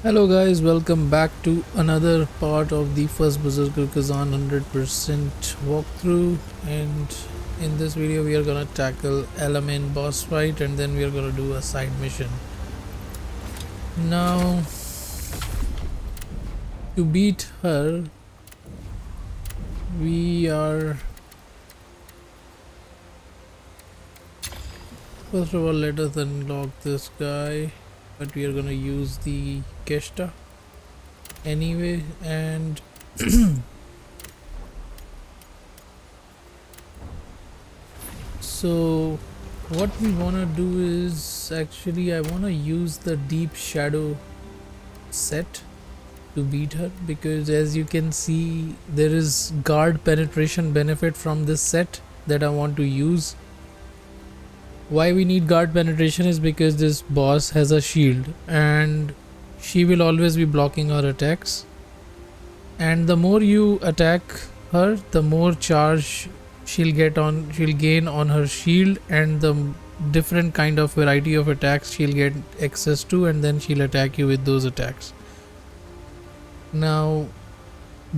Hello guys, welcome back to another part of the first Berserker Kazan 100% walkthrough, and in this video we are gonna tackle Elamein boss fight and then we are gonna do a side mission. Now to beat her we are first of all let us unlock this guy, but we are gonna use the Keshta anyway. And so what we want to do is actually I want to use the deep shadow set to beat her, because as you can see there is guard penetration benefit from this set that I want to use. Why we need guard penetration is because this boss has a shield and she will always be blocking our attacks, and the more you attack her the more charge she'll gain on her shield, and the different kind of variety of attacks she'll get access to, and then she'll attack you with those attacks. Now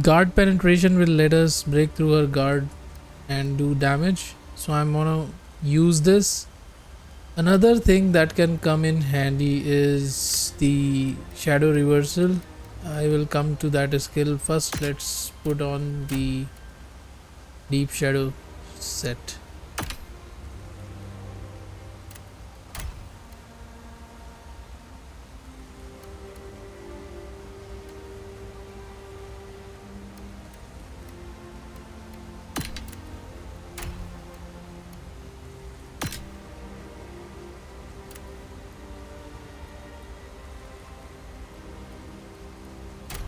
guard penetration will let us break through her guard and do damage, so I'm gonna use this. Another thing that can come in handy is the shadow reversal. I will come to that skill. First let's put on the deep shadow set.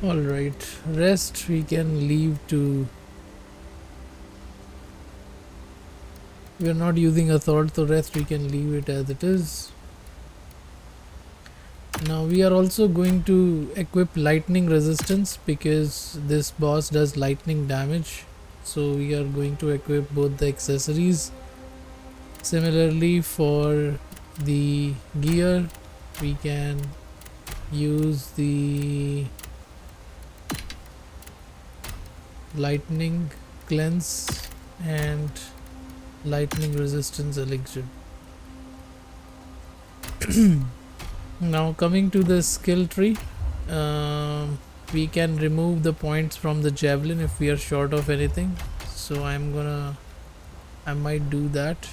Alright, rest we can leave to. We are not using a sword, so rest we can leave it as it is. Now we are also going to equip lightning resistance because this boss does lightning damage, so we are going to equip both the accessories. Similarly for the gear we can use the lightning cleanse and lightning resistance elixir. Now coming to the skill tree, we can remove the points from the javelin if we are short of anything, so I might do that.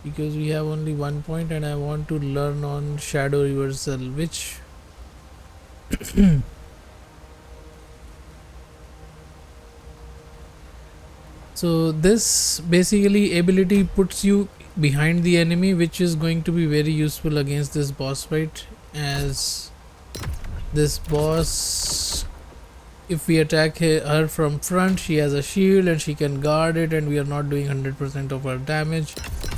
Because we have only 1 point and I want to learn on shadow reversal, which so this basically ability puts you behind the enemy, which is going to be very useful against this boss fight, as this boss, if we attack her from front, she has a shield and she can guard it and we are not doing 100% of our damage.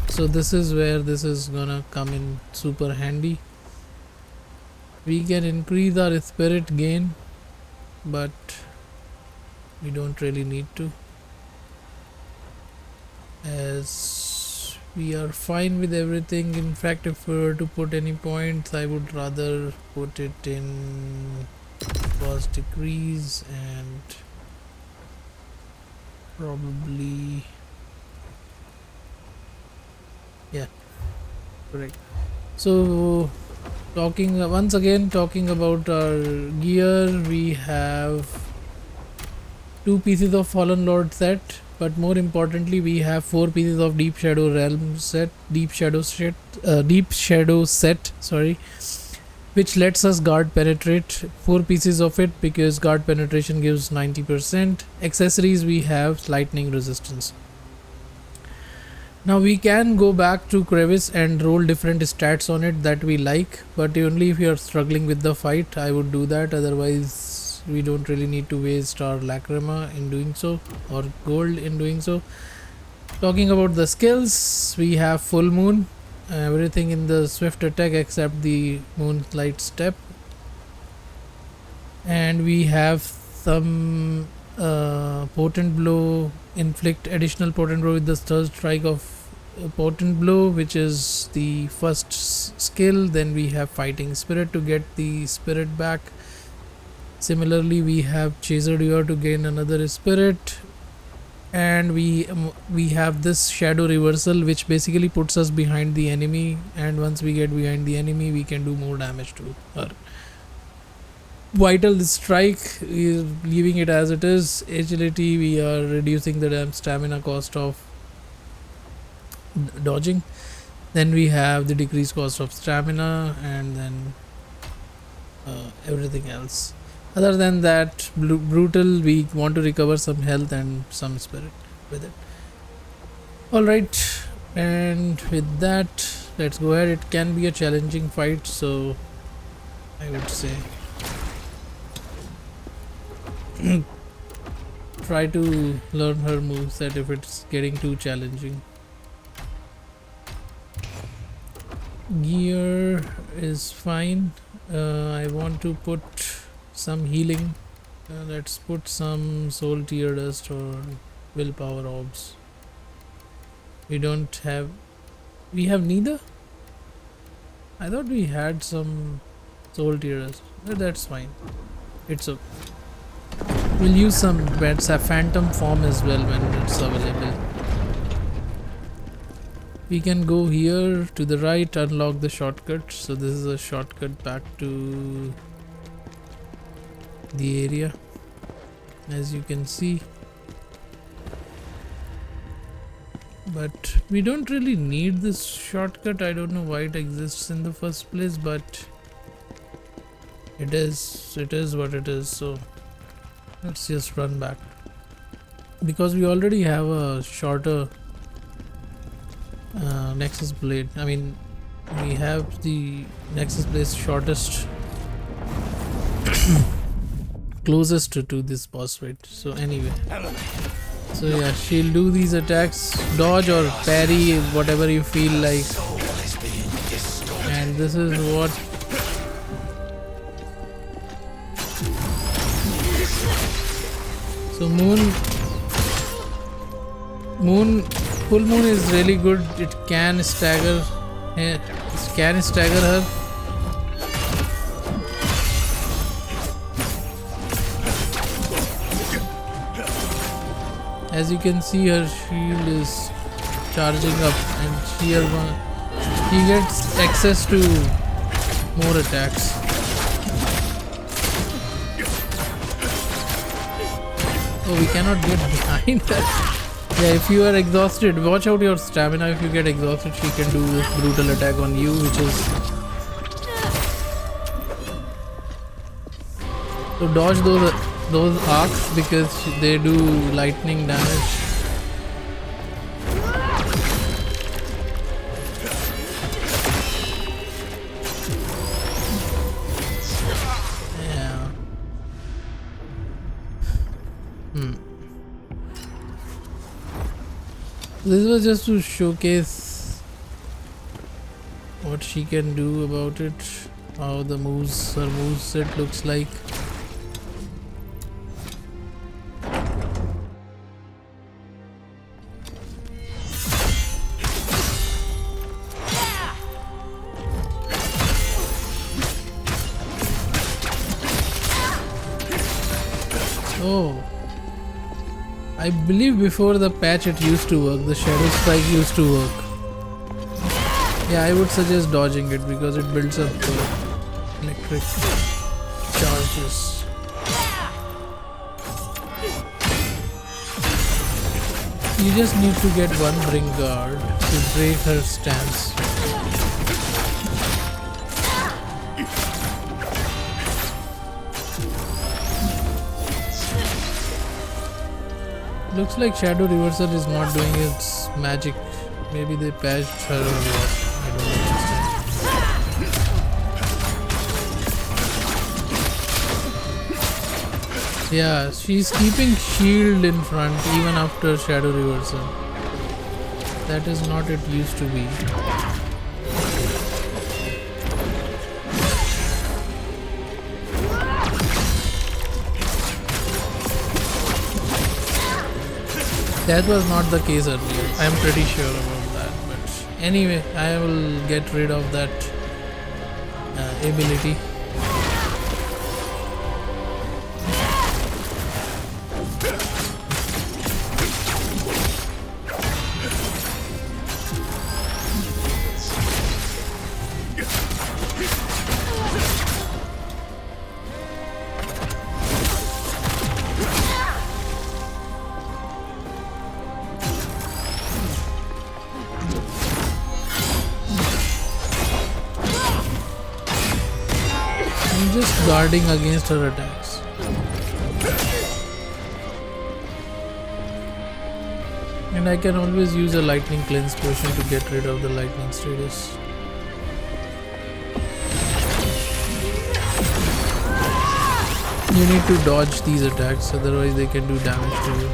So this is where this is gonna come in super handy. We can increase our spirit gain, but we don't really need to, as we are fine with everything. In fact, if we were to put any points, I would rather put it in cost decrease and probably, yeah, correct. So talking about our gear, we have 2 pieces of Fallen Lord set, but more importantly we have 4 pieces of deep shadow realm set, deep shadow set, sorry, which lets us guard penetrate. 4 pieces of it because guard penetration gives 90%. Accessories we have lightning resistance. Now we can go back to crevice and roll different stats on it that we like, but only if you are struggling with the fight I would do that. Otherwise we don't really need to waste our lacrima in doing so, or gold in doing so. Talking about the skills, we have full moon, everything in the swift attack except the moonlight step, and we have some potent blow, inflict additional potent blow with the third strike of potent blow, which is the first skill. Then we have fighting spirit to get the spirit back. Similarly, we have chaser deer to gain another spirit, and we have this shadow reversal, which basically puts us behind the enemy, and once we get behind the enemy we can do more damage to her. Vital strike is leaving it as it is. Agility, we are reducing the damn stamina cost of dodging. Then we have the decreased cost of stamina, and then everything else. Other than that, brutal, we want to recover some health and some spirit with it. Alright, and with that, let's go ahead. It can be a challenging fight, so I would say try to learn her moveset if it's getting too challenging. Gear is fine. I want to put some healing. Let's put some soul tear dust or willpower orbs. We don't have. We have neither. I thought we had some soul tear dust. But that's fine. It's okay. We'll use some phantom form as well when it's available. We can go here to the right, unlock the shortcut. So this is a shortcut back to the area, as you can see. But we don't really need this shortcut. I don't know why it exists in the first place, but it is what it is. So let's just run back, because we already have a shorter Nexus blade. I mean, we have the Nexus blade's shortest closest to this boss fight. So anyway, so yeah, she'll do these attacks, dodge or parry, whatever you feel like. And this is what so full moon is really good. It can stagger her. As you can see, her shield is charging up, and she gets access to more attacks. Oh, we cannot get behind that. Yeah, if you are exhausted, watch out your stamina. If you get exhausted, she can do this brutal attack on you, which is... So dodge those arcs, because they do lightning damage. Yeah. This was just to showcase what she can do about it, how her moveset looks like. Oh, I believe before the patch it used to work. The shadow strike used to work. Yeah, I would suggest dodging it because it builds up the electric charges. You just need to get one ring guard to break her stance. Looks like Shadow Reversal is not doing its magic. Maybe they patched her or what. I don't understand. Yeah, she's keeping shield in front even after Shadow Reversal. That is not it used to be. That was not the case earlier. I'm pretty sure about that. But Anyway, I will get rid of that ability. Just guarding against her attacks. And I can always use a lightning cleanse potion to get rid of the lightning status. You need to dodge these attacks, otherwise they can do damage to you.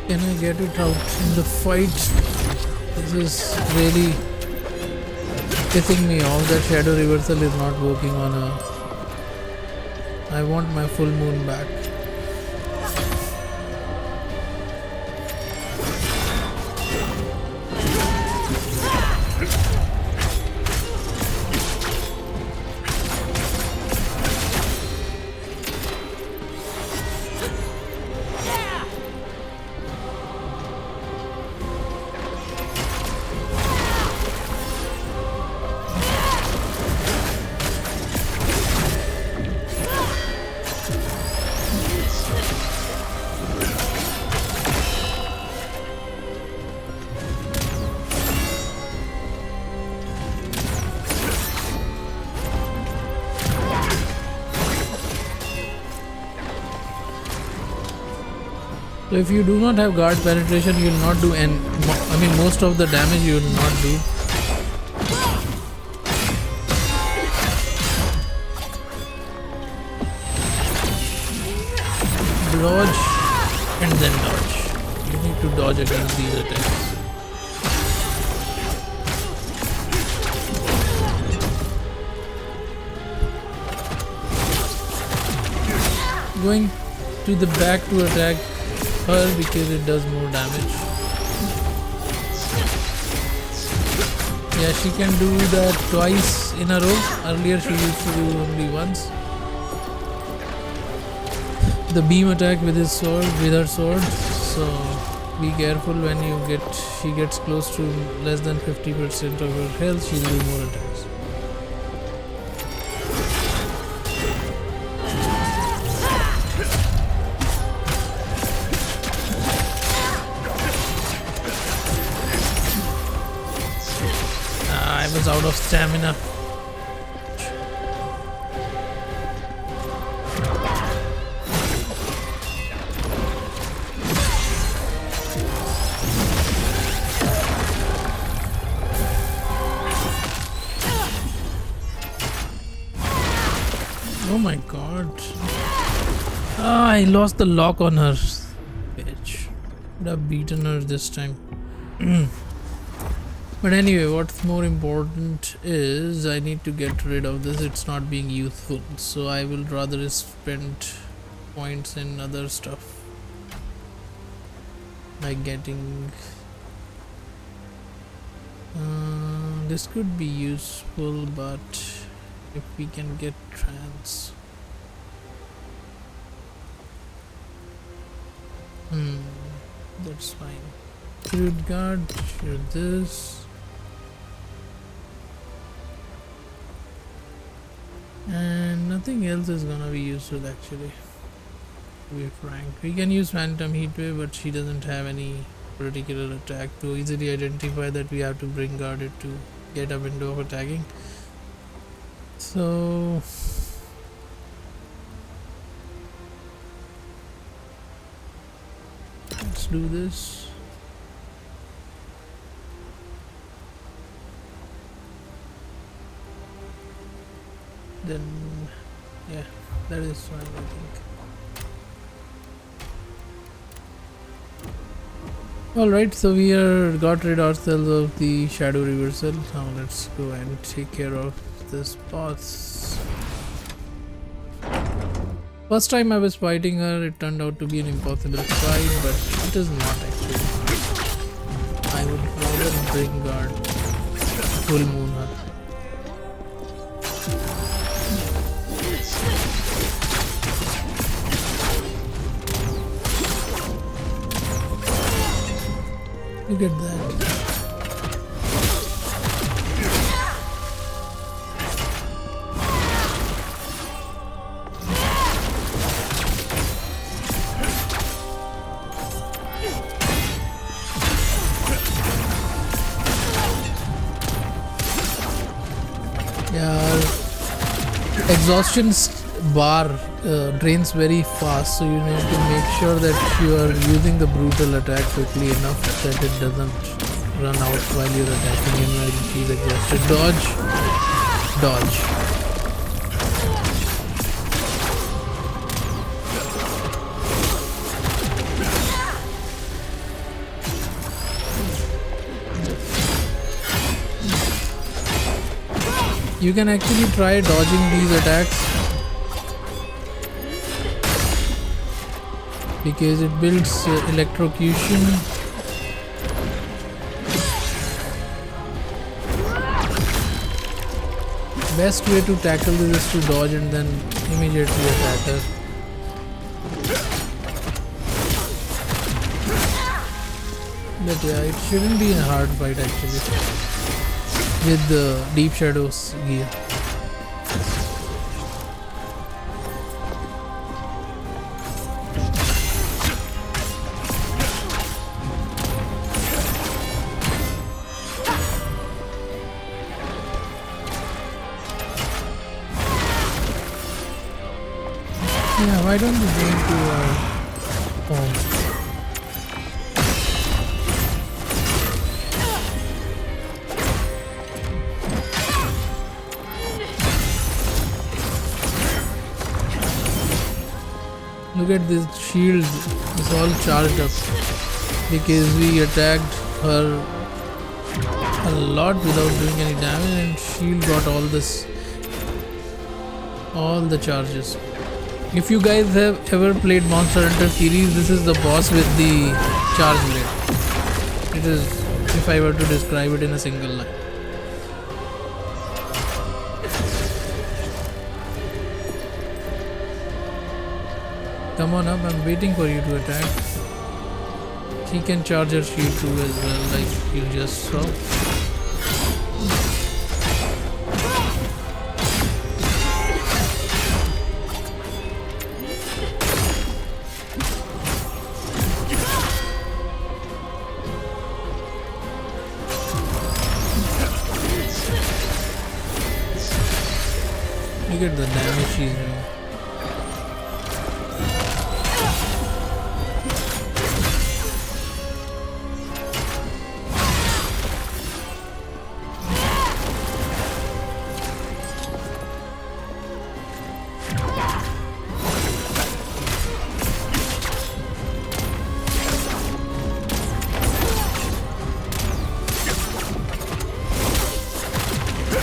Can I get it out in the fight? This is really pissing me off that shadow reversal is not working on a... I want my full moon back. So if you do not have guard penetration, you will not do, and I mean most of the damage you will not do. Dodge and then dodge. You need to dodge against these attacks. Going to the back to attack her because it does more damage. Yeah, she can do that twice in a row. Earlier she used to do only once. The beam attack with his sword, with her sword. So be careful when she gets close to less than 50% of her health, she'll do more attacks. I was out of stamina. Oh my god. I lost the lock on her. Bitch. Would have beaten her this time. But anyway, what's more important is I need to get rid of this. It's not being useful. So I will rather spend points in other stuff. Like getting... this could be useful, but if we can get trance... that's fine. Crude guard, sure this. And nothing else is gonna be useful actually, to be frank. We can use Phantom Heatwave, but she doesn't have any particular attack to easily identify that we have to bring guarded to get a window of attacking. So let's do this. Then yeah, that is fine, I think. Alright, so we are got rid ourselves of the shadow reversal. Now let's go and take care of this boss. First time I was fighting her, it turned out to be an impossible fight, but it is not actually. I would rather bring guard, full moon her. Look at that. Yeah, exhaustion bar drains very fast, so you need to make sure that you are using the brutal attack quickly enough that it doesn't run out while you're attacking him while he's exhausted. Dodge, dodge. You can actually try dodging these attacks because it builds electrocution. Best way to tackle this is to dodge and then immediately attack her. But yeah, it shouldn't be a hard fight actually with the Deep Shadows gear. Yeah, why don't we go into our home? Look at this shield, it's all charged up because we attacked her a lot without doing any damage and shield got all the charges. If you guys have ever played Monster Hunter series, this is the boss with the charge blade. It is, if I were to describe it in a single line. Come on up, I'm waiting for you to attack. He can charge her shield too as well, like you just saw. Look at the damage she's doing.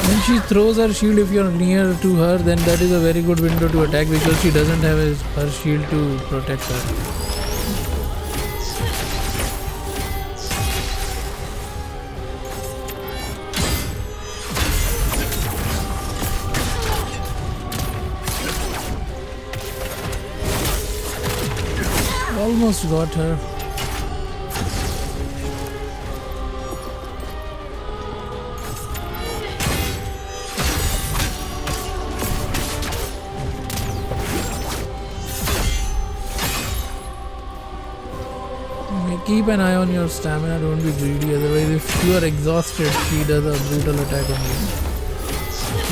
When she throws her shield, if you're near to her, then that is a very good window to attack because she doesn't have her shield to protect her. Almost got her. Keep an eye on your stamina, don't be greedy, otherwise if you are exhausted, she does a brutal attack on you,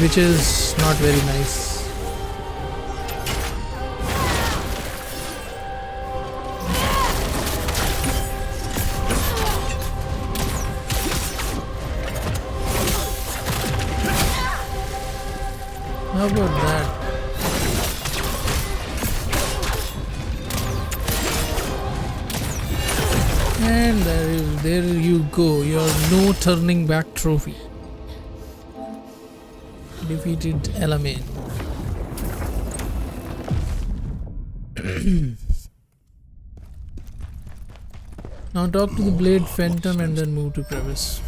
which is not very nice. How about that? And there you go, your no turning back trophy. Defeated Elamein. Now talk to the Blade Phantom and then move to Crevice.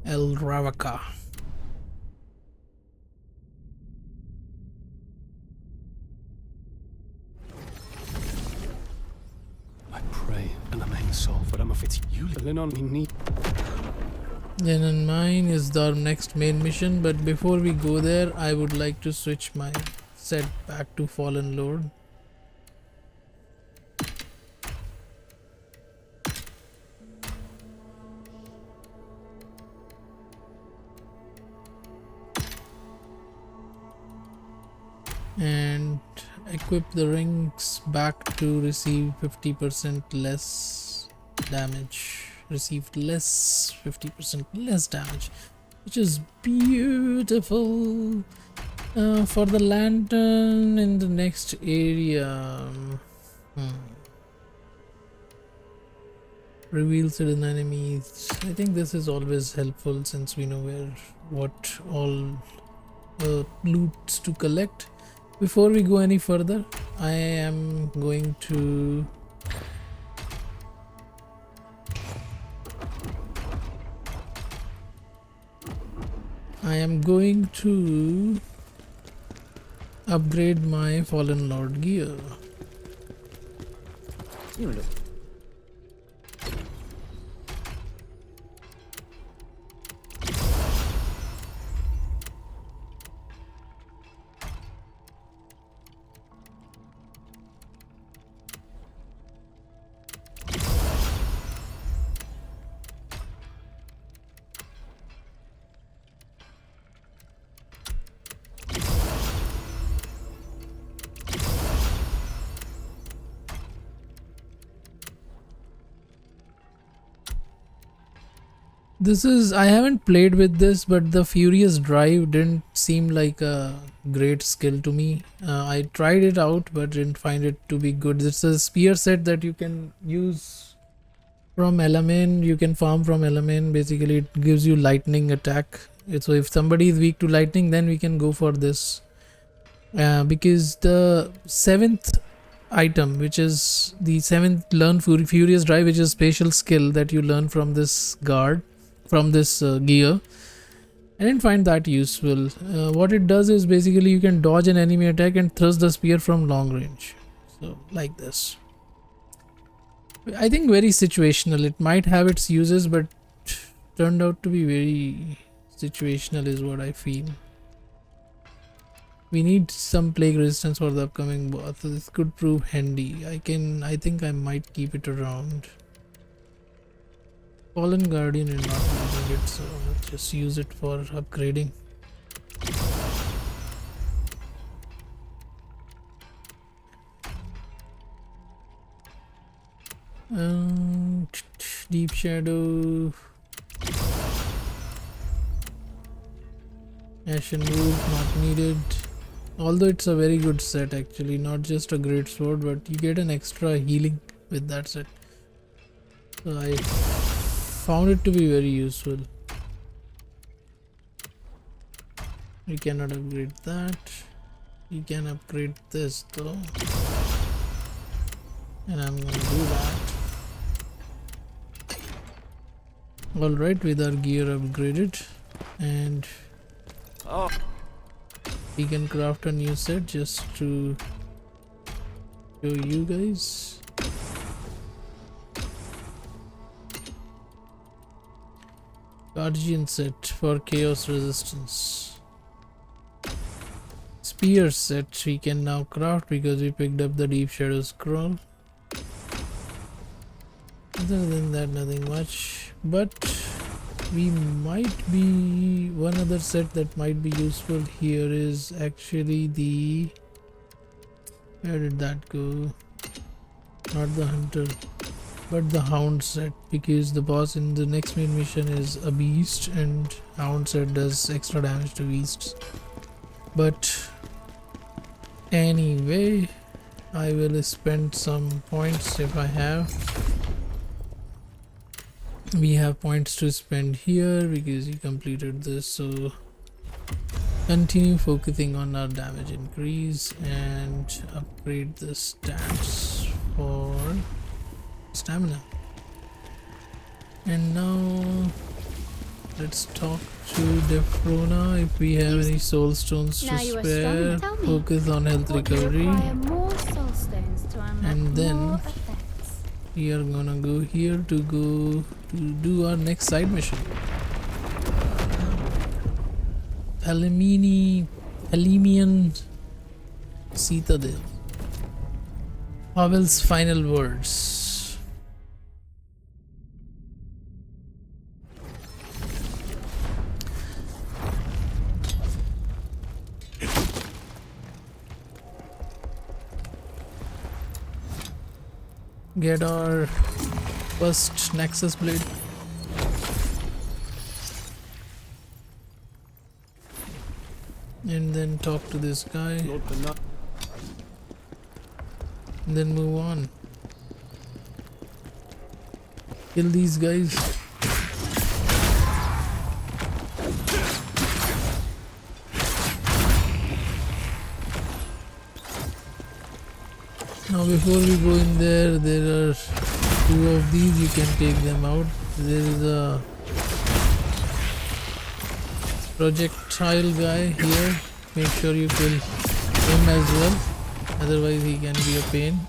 El Ravaka. I pray Elamein soul for Amafitz. You live on me. Elamein is our next main mission, but before we go there, I would like to switch my set back to Fallen Lord. And equip the rings back to receive 50% less damage. Received less 50% less damage, which is beautiful. For the lantern in the next area, reveals hidden enemies. I think this is always helpful since we know what all loots to collect. Before we go any further, I am going to upgrade my Fallen Lord gear. I haven't played with this, but the Furious Drive didn't seem like a great skill to me. I tried it out but didn't find it to be good. It's a spear set that you can use from Elamein. You can farm from Elamein. Basically it gives you lightning attack. So if somebody is weak to lightning, then we can go for this. Because the 7th item, which is the 7th learn Furious Drive, which is special skill that you learn from this guard, from this gear, I didn't find that useful. What it does is basically you can dodge an enemy attack and thrust the spear from long range, so like this. I think very situational. It might have its uses, but turned out to be very situational is what I feel. We need some plague resistance for the upcoming boss, so this could prove handy. I think I might keep it around. Fallen Guardian and not using it, so let's just use it for upgrading. Deep Shadow, Ashen Root, not needed. Although it's a very good set actually, not just a great sword, but you get an extra healing with that set. So I found it to be very useful. We cannot upgrade that. We can upgrade this though, and I'm gonna do that. Alright, with our gear upgraded, and we can craft a new set just to show you guys. Guardian set for chaos resistance. Spear set we can now craft because we picked up the Deep Shadow scroll. Other than that, nothing much, but we might be, one other set that might be useful here is actually the, where did that go? Not the hunter, but the hound set, because the boss in the next main mission is a beast and hound set does extra damage to beasts. But anyway, I will spend some points if I have. We have points to spend here because he completed this, so continue focusing on our damage increase and upgrade the stats for stamina. And now let's talk to Defrona if we have any soul stones to spare. Focus on health recovery. And then we are gonna go here to do our next side mission. Elamein Citadel. Pavel's final words. Get our first Nexus blade. And then talk to this guy. And then move on. Kill these guys. Now before we go in there are two of these, you can take them out. There is a projectile guy here. Make sure you kill him as well, otherwise he can be a pain.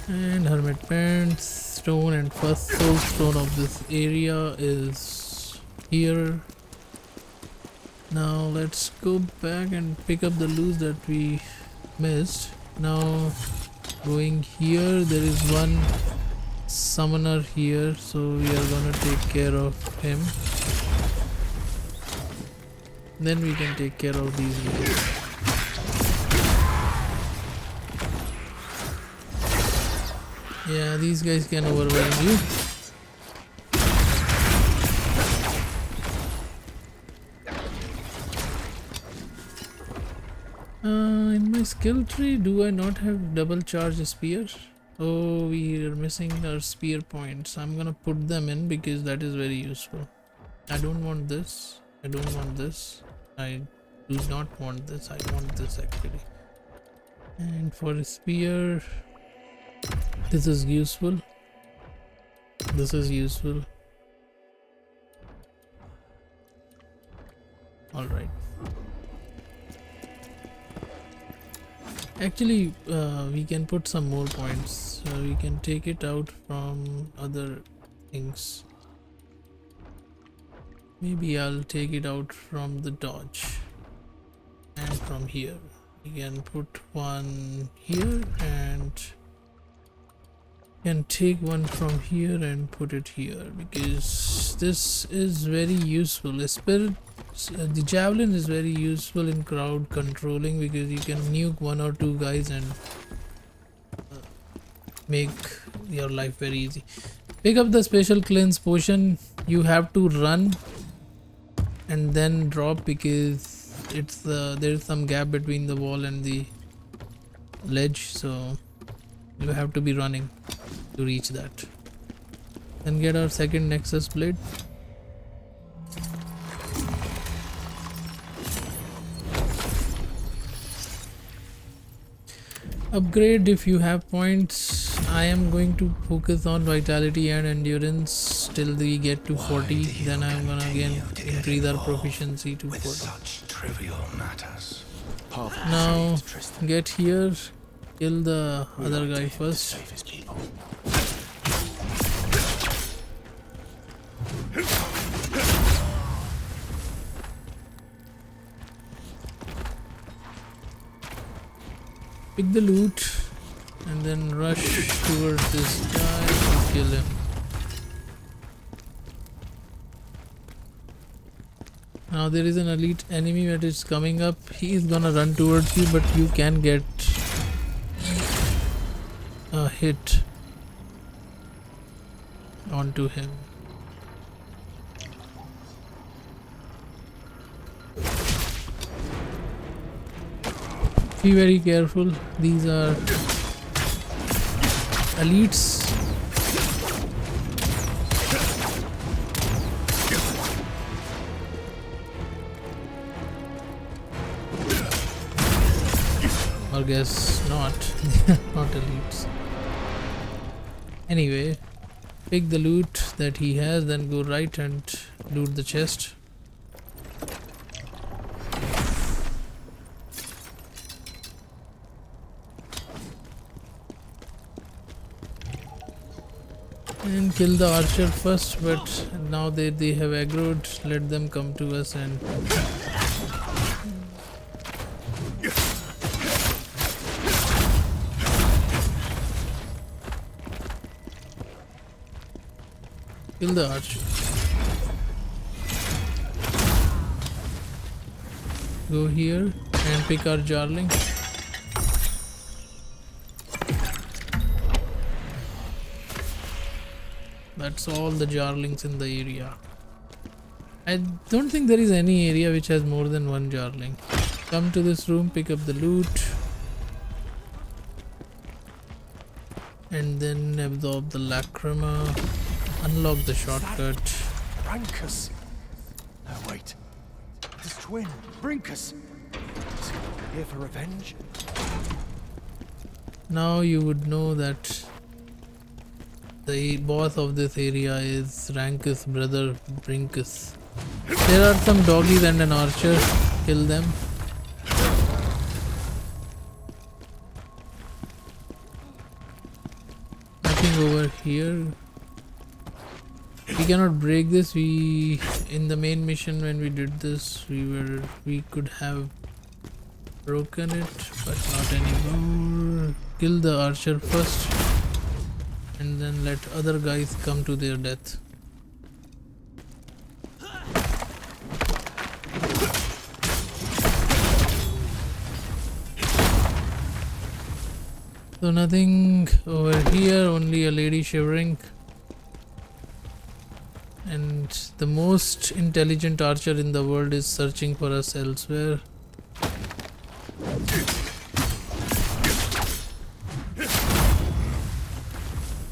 And hermit pants, stone, and first soul stone of this area is here. Now let's go back and pick up the loot that we missed. Now going here, there is one summoner here, so we are gonna take care of him. Then we can take care of these guys. Yeah, these guys can overwhelm you. In my skill tree, do I not have double charge spear? Oh, we are missing our spear points. I'm gonna put them in because that is very useful. I don't want this. I don't want this. I do not want this. I want this actually. And for a spear, this is useful. This is useful. All right. Actually, we can put some more points. We can take it out from other things. Maybe I'll take it out from the dodge and from here. We can put one here and can take one from here and put it here because this is very useful. The javelin is very useful in crowd controlling because you can nuke one or two guys and make your life very easy. Pick up the special cleanse potion. You have to run and then drop because it's there's some gap between the wall and the ledge, so you have to be running to reach that. Then get our second Nexus blade. Upgrade if you have points. I am going to focus on vitality and endurance till we get to 40. Then I'm gonna again increase our proficiency to 40. Now get here, kill the other guy first. Pick the loot and then rush towards this guy to kill him. Now there is an elite enemy that is coming up. He is gonna run towards you, but you can get a hit onto him. Be very careful. These are elites. Or guess not. Not elites. Anyway, pick the loot that he has, then go right and loot the chest. And kill the archer first, but now they have aggroed, let them come to us and kill the archer. Go here and pick our jarling. That's all the jarlings in the area. I don't think there is any area which has more than one jarling. Come to this room, pick up the loot, and then absorb the lacrima. Unlock the shortcut. Bringkus. No, wait. His twin, Bringkus. Is he here for revenge? Now you would know that the boss of this area is Rankus' brother Bringkus. There are some doggies and an archer. Kill them. Nothing over here. We cannot break this. In the main mission when we did this, we could have broken it, but not anymore. Kill the archer first, and then let other guys come to their death. So nothing over here, only a lady shivering. And the most intelligent archer in the world is searching for us elsewhere.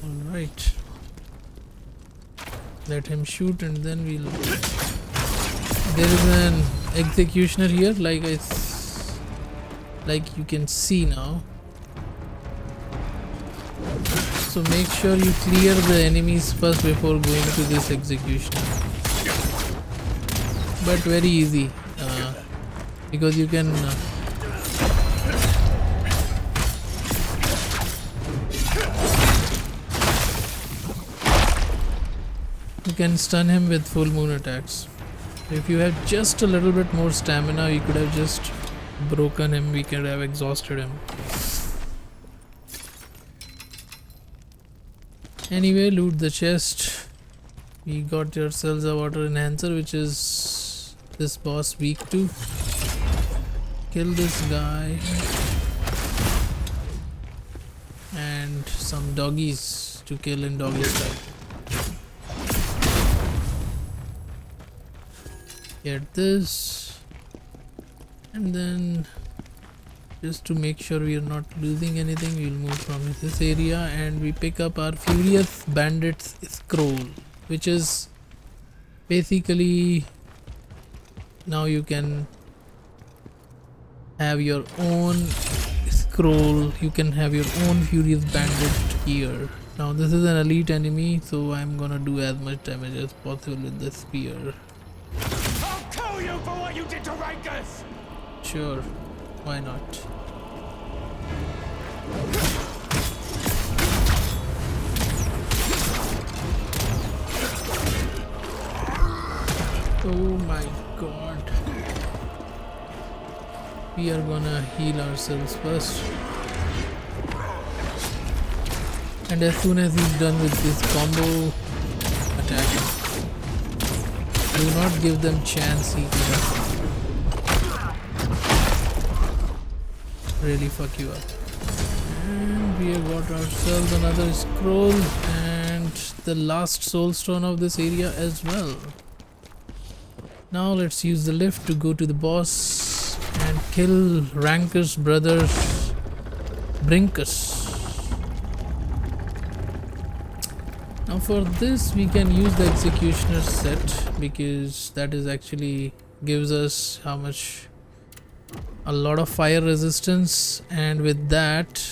Alright. Let him shoot and then we'll... There is an executioner here, like you can see now. So make sure you clear the enemies first before going to this executioner. But very easy, because you can stun him with full moon attacks. If you have just a little bit more stamina, you could have just broken him. We could have exhausted him. Anyway, loot the chest. We got ourselves a water enhancer, which is this boss weak to. Kill this guy. And some doggies to kill in doggy style. Get this. And then, just to make sure we are not losing anything, we'll move from this area and we pick up our Furious Bandit's scroll, which is basically now you can have your own scroll, you can have your own Furious Bandit here. Now this is an elite enemy, so I'm gonna do as much damage as possible with the spear. I'll kill you for what you did to Rankus! Sure, why not? Oh my god. We are gonna heal ourselves first. And as soon as he's done with this combo, attack him. Do not give them chance, he can really fuck you up. And we have got ourselves another scroll and the last soul stone of this area as well. Now let's use the lift to go to the boss and and kill Rankus brothers Bringkus. Now for this we can use the executioner set, because that is actually gives us how much, a lot of fire resistance, and with that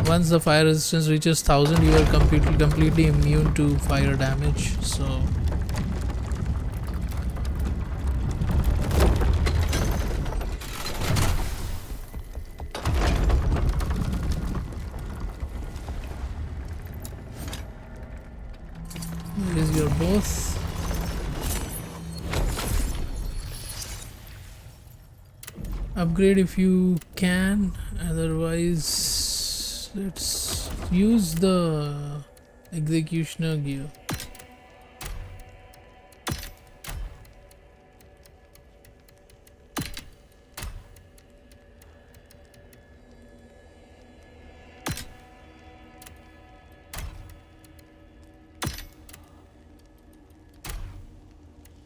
once the fire resistance reaches 1000 you are completely immune to fire damage. So here is your both. Upgrade if you can, otherwise let's use the executioner gear.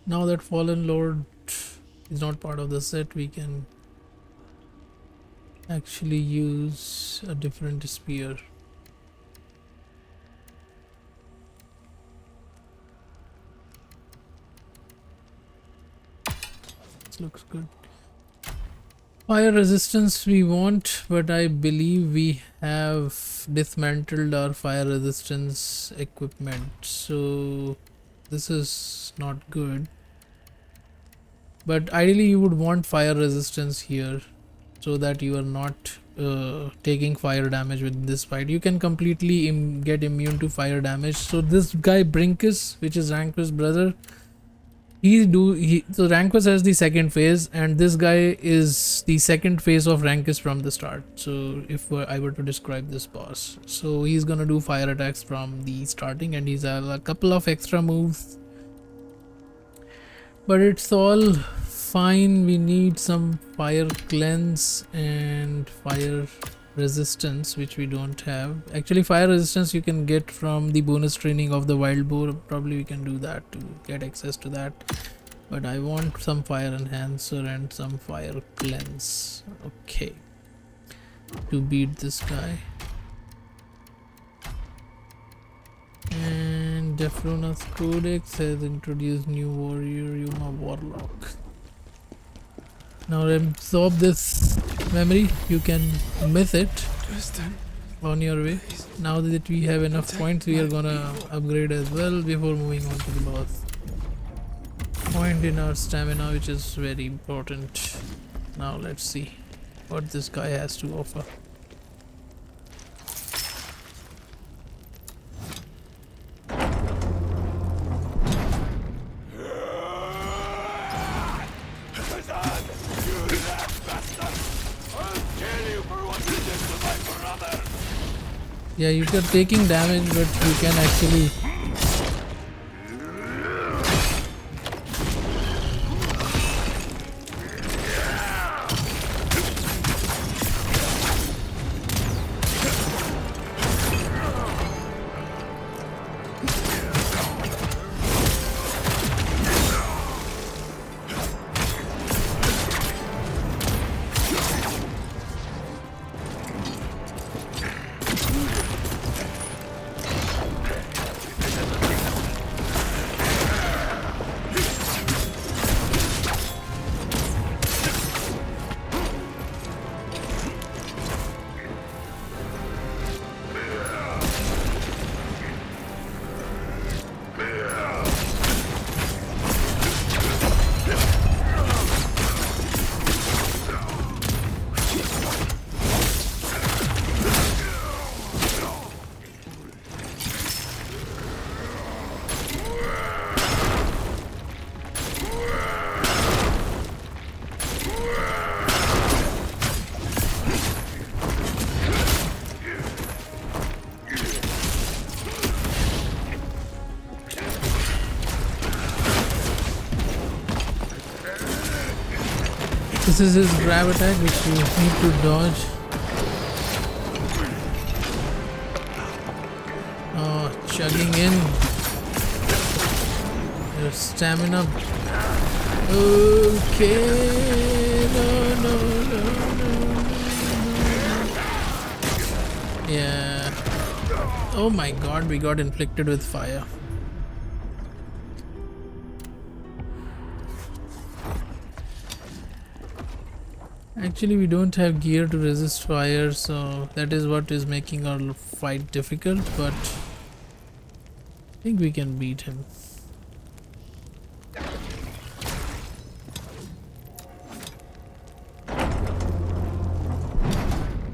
Now that Fallen Lord is not part of the set, we can actually use a different spear. This looks good. Fire resistance we want, but I believe we have dismantled our fire resistance equipment, so this is not good. But ideally you would want fire resistance here, so that you are not taking fire damage with this fight. You can completely get immune to fire damage. So this guy Bringkus, which is Rankus brother, so Rankus has the second phase, and this guy is the second phase of Rankus from the start. So if I were to describe this boss, so he's gonna do fire attacks from the starting, and he's a couple of extra moves, but it's all fine. We need some fire cleanse and fire resistance, which we don't have. Actually fire resistance you can get from the bonus training of the wild boar. Probably we can do that to get access to that, but I want some fire enhancer and some fire cleanse, okay, to beat this guy. And Defrona's Codex has introduced new warrior Yuma Warlock. Now absorb this memory, you can miss it on your way. Now that we have enough points, we are gonna upgrade as well before moving on to the boss. Point in our stamina, which is very important. Now let's see what this guy has to offer. Yeah, you are taking damage, but you can actually this is his grab attack, which you need to dodge. Oh, chugging in. Your stamina. Okay. No. Yeah. Oh my god, we got inflicted with fire. Actually, we don't have gear to resist fire, so that is what is making our fight difficult, but I think we can beat him.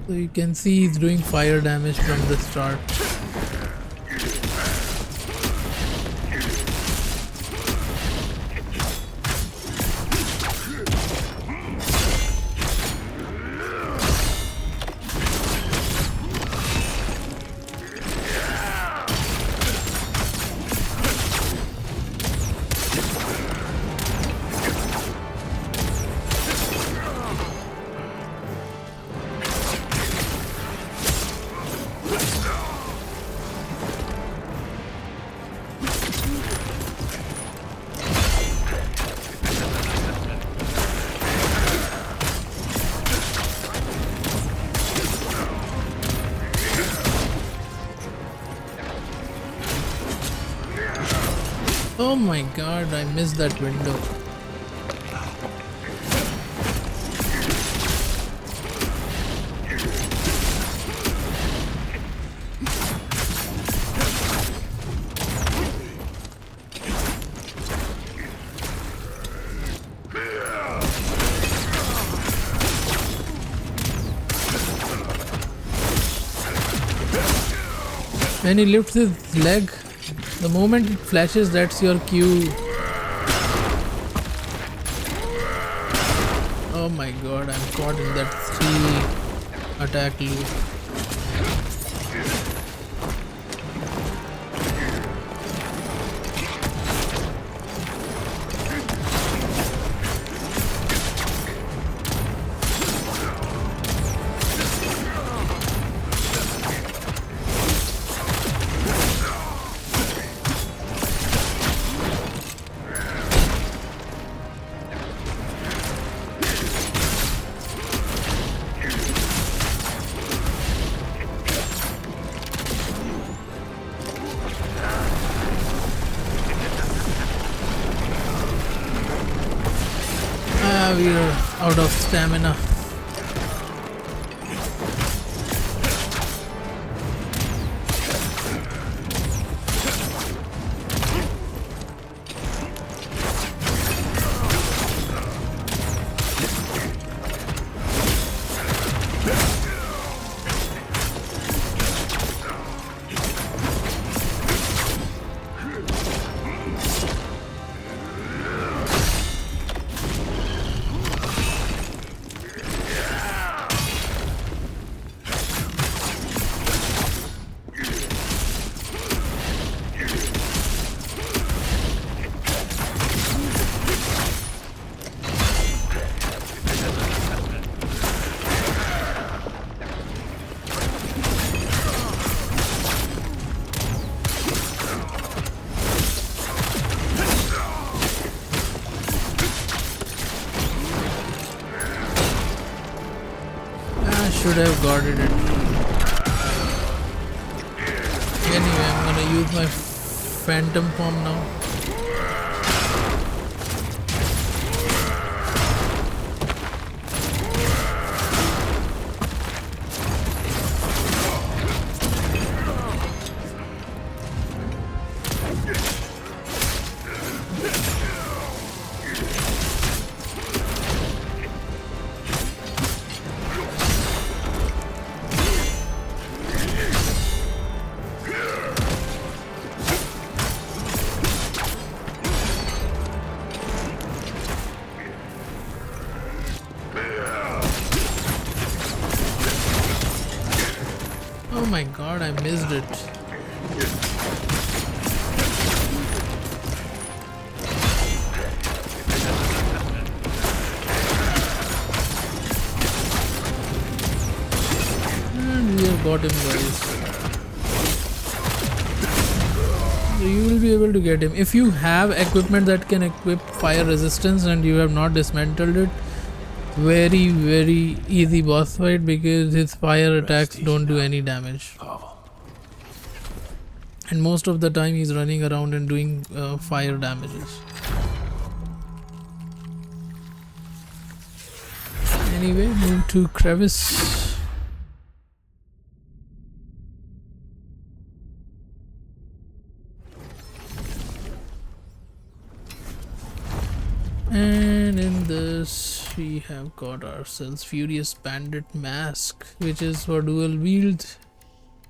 So you can see he's doing fire damage from the start. Oh my god, I missed that window. When he lifts his leg, the moment it flashes, that's your cue. Oh my god, I'm caught in that 3 attack loop. We're out of stamina. Should have guarded it. Anyway, I'm gonna use my phantom form now. Oh my god, I missed it. And we have got him, guys. So you will be able to get him. If you have equipment that can equip fire resistance and you have not dismantled it, very easy boss fight because his fire attacks Rest don't easy do now, any damage, Pavel. and most of the time he's running around and doing fire damages. Anyway, move to crevice. And in this we have got ourselves Furious Bandit Mask, which is for dual wield,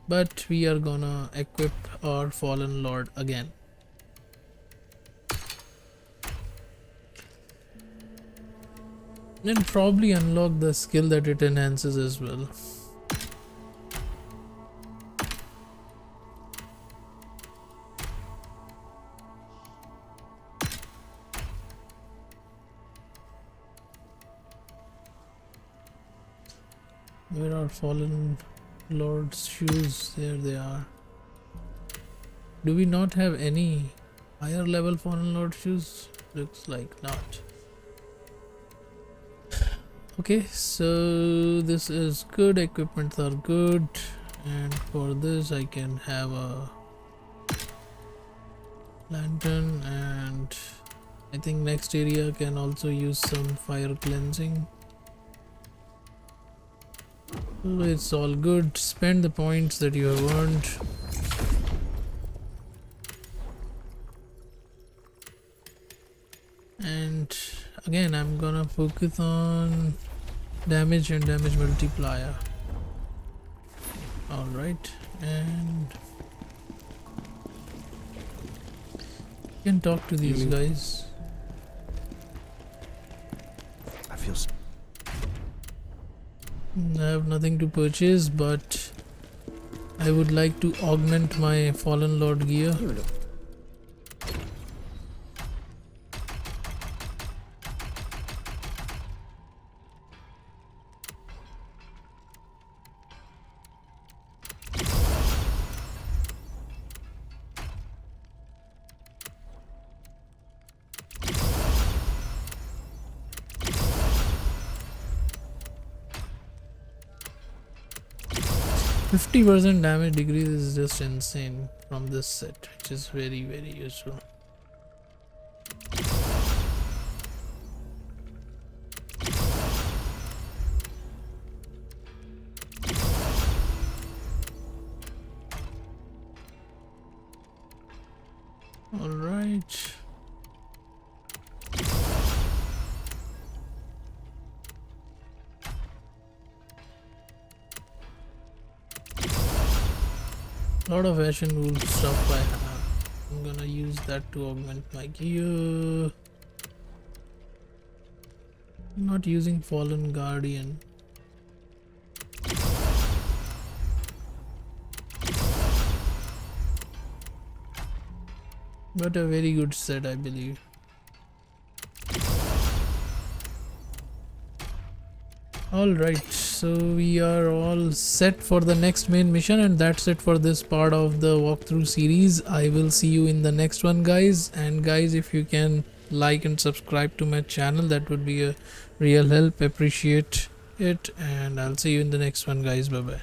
but we are gonna equip our Fallen Lord again. And probably unlock the skill that it enhances as well. Where are Fallen Lord's shoes? There they are. Do we not have any higher level Fallen Lord shoes? Looks like not. Okay, so this is good. Equipments are good, and for this I can have a lantern, and I think next area can also use some fire cleansing. So it's all good. Spend the points that you have earned. And again, I'm gonna focus on damage and damage multiplier. All right, and you can talk to these guys. I feel I have nothing to purchase, but I would like to augment my Fallen Lord gear. %50 damage decrease is just insane from this set, which is very useful. All right. Lot of Ashen Wool stuff I have. I'm gonna use that to augment my gear. Not using Fallen Guardian. But a very good set, I believe. Alright, so we are all set for the next main mission, and that's it for this part of the walkthrough series. I will see you in the next one, guys. And guys, if you can like and subscribe to my channel, that would be a real help. Appreciate it, and I'll see you in the next one, guys. Bye bye.